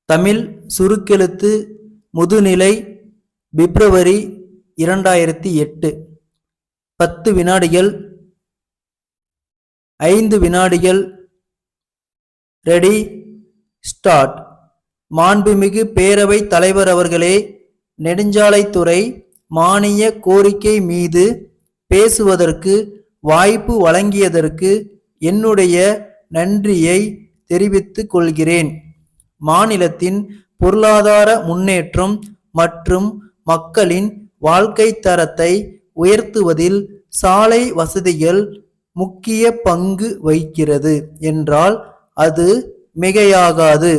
தமிழ் சுருக்கெழுத்து முதுநிலை பிப்ரவரி 2008. 10 வினாடிகள், 5 வினாடிகள். Ready, start. மாண்புமிகு பேரவைத் தலைவர் அவர்களே, நெடுஞ்சாலைத்துறை மானிய கோரிக்கை மீது பேசுவதற்கு வாய்ப்பு வழங்கியதற்கு என்னுடைய நன்றியை தெரிவித்துக் கொள்கிறேன். மாநிலத்தின் பொருளாதார முன்னேற்றம் மற்றும் மக்களின் வாழ்க்கை தரத்தை உயர்த்துவதில் சாலை வசதிகள் முக்கிய பங்கு வகிக்கிறது என்றால் அது மிகையாகாது.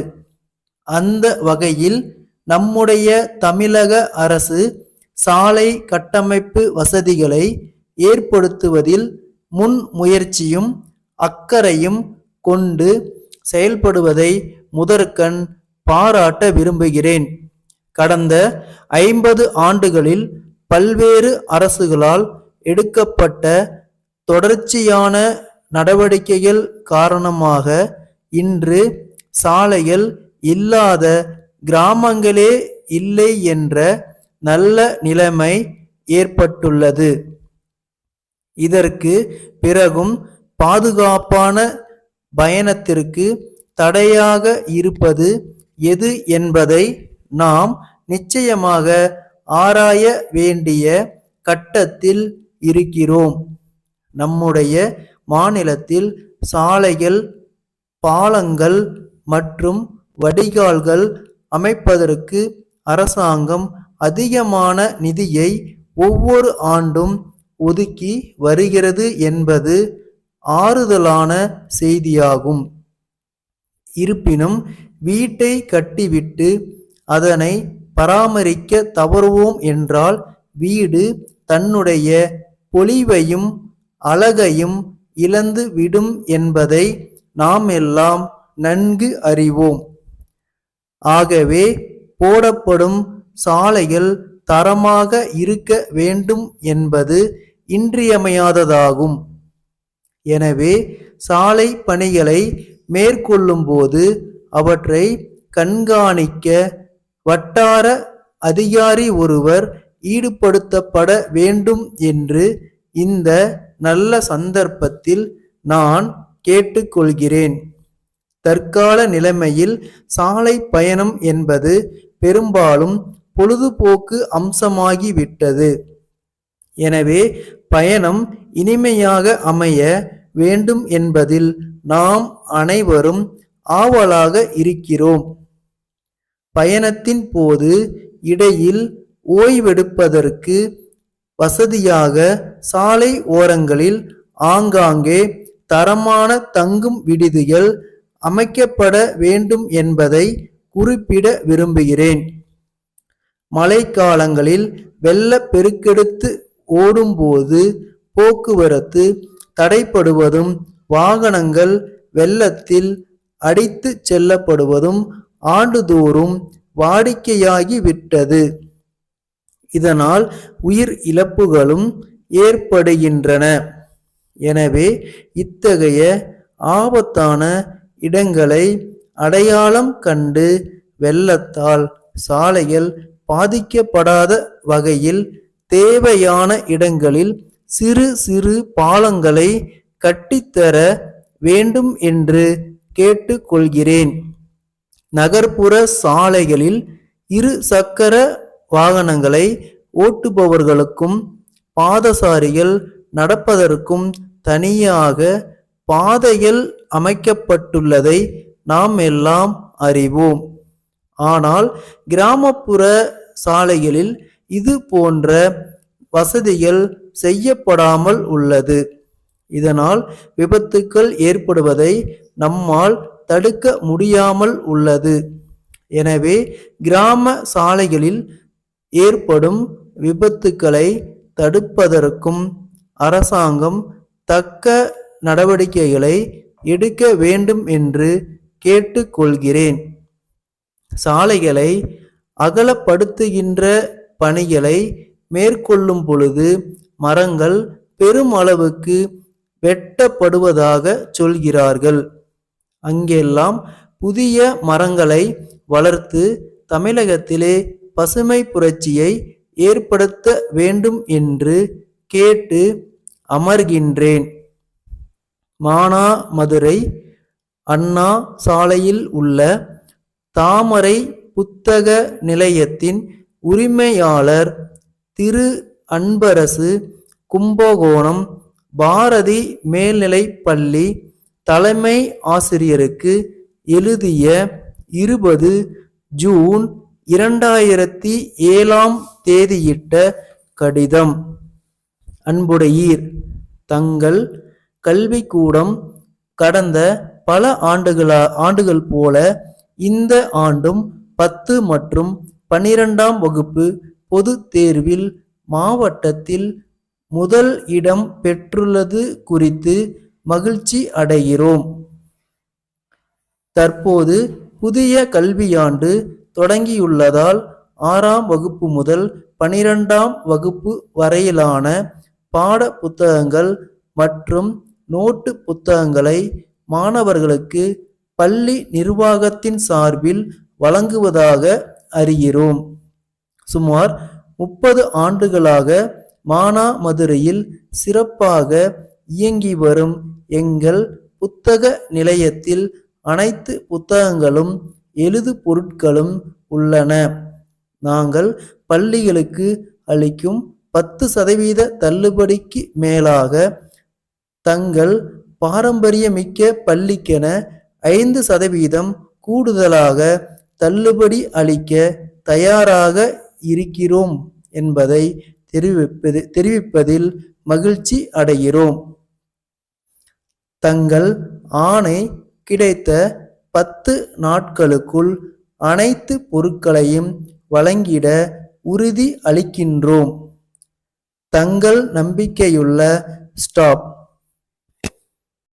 அந்த வகையில் நம்முடைய தமிழக அரசு சாலை கட்டமைப்பு வசதிகளை ஏற்படுத்துவதில் முன்முயற்சியும் அக்கறையும் கொண்டு செயல்படுவதை முதற்கண் பாராட்ட விரும்புகிறேன். கடந்த 50 ஆண்டுகளில் பல்வேறு அரசுகளால் எடுக்கப்பட்ட தொடர்ச்சியான நடவடிக்கைகள் காரணமாக இன்று சாலைகள் இல்லாத கிராமங்களே இல்லை என்ற நல்ல நிலைமை ஏற்பட்டுள்ளது. இதற்கு பிறகும் பாதுகாப்பான பயணத்திற்கு தடையாக இருப்பது எது என்பதை நாம் நிச்சயமாக ஆராய வேண்டிய கட்டத்தில் இருக்கிறோம். நம்முடைய மாநிலத்தில் சாலைகள், பாலங்கள் மற்றும் வடிகால்கள் அமைப்பதற்கு அரசாங்கம் அதிகமான நிதியை ஒவ்வொரு ஆண்டும் ஒதுக்கி வருகிறது என்பது ஆறுதலான செய்தியாகும். இருப்பினும் வீட்டை கட்டிவிட்டு அதனை பராமரிக்க தவறுவோம் என்றால் வீடு தன்னுடைய பொலிவையும் அழகையும் இழந்து விடும் என்பதை நாம் எல்லாம் நன்கு அறிவோம். ஆகவே போடப்படும் சாலைகள் தரமாக இருக்க வேண்டும் என்பது இன்றியமையாததாகும். எனவே சாலை பணிகளை மேற்கொள்ளும் போது அவற்றை கண்காணிக்க வட்டார அதிகாரி ஒருவர் ஈடுபடுத்தப்பட வேண்டும் என்று இந்த நல்ல சந்தர்ப்பத்தில் நான் கேட்டுக்கொள்கிறேன். தற்கால நிலைமையில் சாலை பயணம் என்பது பெரும்பாலும் பொழுதுபோக்கு அம்சமாகிவிட்டது. எனவே பயணம் இனிமையாக அமைய வேண்டும் என்பதில் நாம் அனைவரும் ஆவலாக இருக்கிறோம். பயணத்தின் போது இடையில் ஓய்வெடுப்பதற்கு வசதியாக சாலை ஓரங்களில் ஆங்காங்கே தரமான தங்கும் விடுதிகள் அமைக்கப்பட வேண்டும் என்பதை குறிப்பிட விரும்புகிறேன். மழைக்காலங்களில் வெள்ளப் பெருக்கெடுத்து ஓடும்போது போக்குவரத்து தடைப்படுவதும் வாகனங்கள் வெள்ளத்தில் அடித்து செல்லப்படுவதும் ஆண்டுதோறும் வாடிக்கையாகிவிட்டது. இதனால் உயிர் இழப்புகளும் ஏற்படுகின்றன. எனவே இத்தகைய ஆபத்தான இடங்களை அடையாளம் கண்டு வெள்ளத்தால் சாலைகள் பாதிக்கப்படாத வகையில் தேவையான இடங்களில் சிறு சிறு பாலங்களை கட்டித்தர வேண்டும் என்று கேட்டுக்கொள்கிறேன். நகர்ப்புற சாலைகளில் இரு சக்கர வாகனங்களை ஓட்டுபவர்களுக்கும் பாதசாரிகள் நடப்பதற்கும் தனியாக பாதைகள் அமைக்கப்பட்டுள்ளதை நாம் எல்லாம் அறிவோம். ஆனால் கிராமப்புற சாலைகளில் இது போன்ற வசதிகள் செய்யப்படாமல் உள்ளது. இதனால் விபத்துக்கள் ஏற்படுவதை நம்மால் தடுக்க முடியாமல் உள்ளது. எனவே கிராம சாலைகளில் ஏற்படும் விபத்துக்களை தடுப்பதற்கும் அரசாங்கம் தக்க நடவடிக்கைகளை எடுக்க வேண்டும் என்று கேட்டுக்கொள்கிறேன். சாலைகளை அகலப்படுத்துகின்ற பணிகளை மேற்கொள்ளும் பொழுது மரங்கள் பெருமளவுக்கு வெட்டப்படுவதாக சொல்கிறார்கள். அங்கெல்லாம் புதிய மரங்களை வளர்த்து தமிழகத்திலே பசுமை புரட்சியை ஏற்படுத்த வேண்டும் என்று கேட்டு அமர்கின்றேன். மானாமதுரை அண்ணா சாலையில் உள்ள தாமரை புத்தக நிலையத்தின் உரிமையாளர் திரு அன்பரசு, கும்பகோணம் பாரதி மேல்நிலைப்பள்ளி தலைமை ஆசிரியருக்கு எழுதிய 20 ஜூன் 2007 தேதியிட்ட கடிதம். அன்புடையீர், தங்கள் கல்விக்கூடம் கடந்த பல ஆண்டுகள் போல இந்த ஆண்டும் 10 மற்றும் 12ஆம் வகுப்பு பொது தேர்வில் மாவட்டத்தில் முதல் இடம் பெற்றுள்ளது குறித்து மகிழ்ச்சி அடைகிறோம். தற்போது புதிய கல்வியாண்டு தொடங்கியுள்ளதால் 6ஆம் வகுப்பு முதல் 12ஆம் வகுப்பு வரையிலான பாட புத்தகங்கள் மற்றும் நோட்டு புத்தகங்களை மாணவர்களுக்கு பள்ளி நிர்வாகத்தின் சார்பில் வழங்குவதாக அறிகிறோம். சுமார் 30 ஆண்டுகளாக மானாமதுரையில் சிறப்பாக இயங்கி வரும் எங்கள் புத்தக நிலையத்தில் அனைத்து புத்தகங்களும் எழுது பொருட்களும் உள்ளன. நாங்கள் பள்ளிகளுக்கு அளிக்கும் 10% தள்ளுபடிக்கு மேலாக தங்கள் பாரம்பரியமிக்க பள்ளிக்கென 5% கூடுதலாக தள்ளுபடி அளிக்க தயாராக இருக்கிறோம் என்பதை தெரிவிப்பதில் மகிழ்ச்சி அடைகிறோம். தங்கள் ஆணை கிடைத்த 10 நாட்களுக்குள் அனைத்து பொருட்களையும் வழங்கிட உறுதி அளிக்கின்றோம். தங்கள் நம்பிக்கையுள்ள ஸ்டாப்.